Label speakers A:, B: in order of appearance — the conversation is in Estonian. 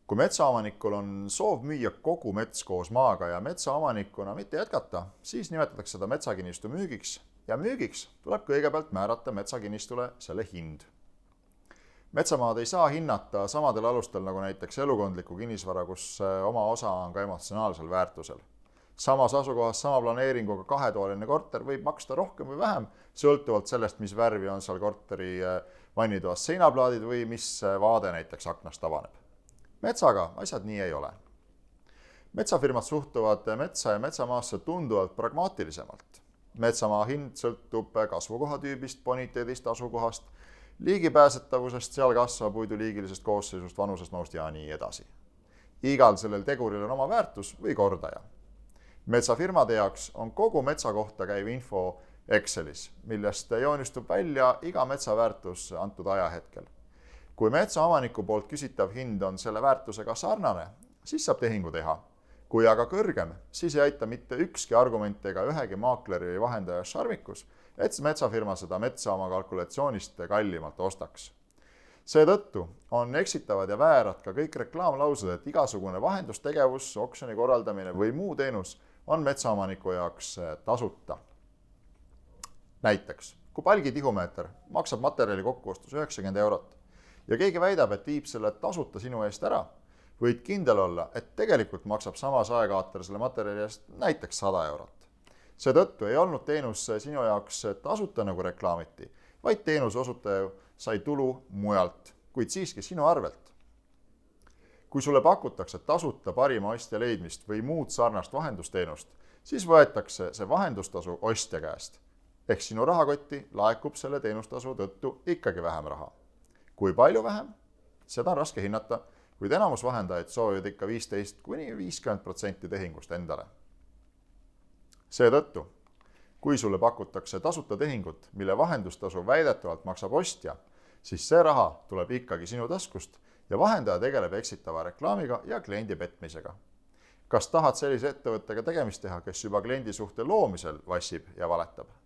A: Kui metsaomanikul on soov müüa kogu mets koos maaga ja metsaomanikuna mitte jätkata, siis nimetatakse seda metsakinnistu müügiks ja müügiks tuleb kõigepealt määrata metsakinnistule selle hind. Metsamaad ei saa hinnata samadel alustel nagu näiteks elukondliku kinnisvara, kus oma osa on ka emotsionaalsel väärtusel. Samas asukohas sama planeeringuga kahetoaline korter võib maksta rohkem või vähem, sõltuvalt sellest, mis värvi on seal korteri vannitoas seinaplaadid või mis vaade näiteks aknast avaneb. Metsaga asjad nii ei ole. Metsafirmad suhtuvad metsa ja metsamaasse tunduvalt pragmaatilisemalt. Metsamaa hind sõltub kasvukohatüübist, boniteedist, asukohast, liigipääsetavusest, seal kasva puiduliigilisest koosseisust, vanusest, mahust ja nii edasi. Igal sellel teguril on oma väärtus või kordaja. Metsafirmade jaoks on kogu metsa kohta käiv info Excelis, millest joonistub välja iga metsaväärtus antud ajahetkel. Kui metsaomaniku poolt küsitav hind on selle väärtusega sarnane, siis saab tehingu teha. Kui aga kõrgem, siis ei aita mitte ükski argument ega ühegi maakleri või vahendaja šarmikus, et metsafirma seda metsa oma kalkulatsioonist kallimalt ostaks. Seetõttu on eksitavad ja väärad ka kõik reklaamlaused, et igasugune vahendustegevus, oksjoni korraldamine või muu teenus on metsaomaniku jaoks tasuta. Näiteks, kui palgitihumeeter maksab materjali kokkuostus 90 eurot ja keegi väidab, et viib selle tasuta sinu eest ära, võid kindel olla, et tegelikult maksab sama saekaater selle materjali eest näiteks 100 eurot. Seetõttu ei olnud teenus sinu jaoks tasuta nagu reklaamiti, vaid teenuse osutaja sai tulu mujalt, kuid siiski sinu arvelt. Kui sulle pakutakse tasuta parima ostja leidmist või muud sarnast vahendusteenust, siis võetakse see vahendustasu ostja käest. Ehk sinu rahakotti laekub selle teenustasu tõttu ikkagi vähem raha. Kui palju vähem? Seda on raske hinnata, kuid enamus vahendajaid soovivad ikka 15–50% tehingust endale. Seetõttu, kui sulle pakutakse tasuta tehingut, mille vahendustasu väidetavalt maksab ostja, siis see raha tuleb ikkagi sinu taskust ja vahendaja tegeleb eksitava reklaamiga ja kliendi petmisega. Kas tahad sellise ettevõttega tegemist teha, kes juba kliendi suhte loomisel vassib ja valetab?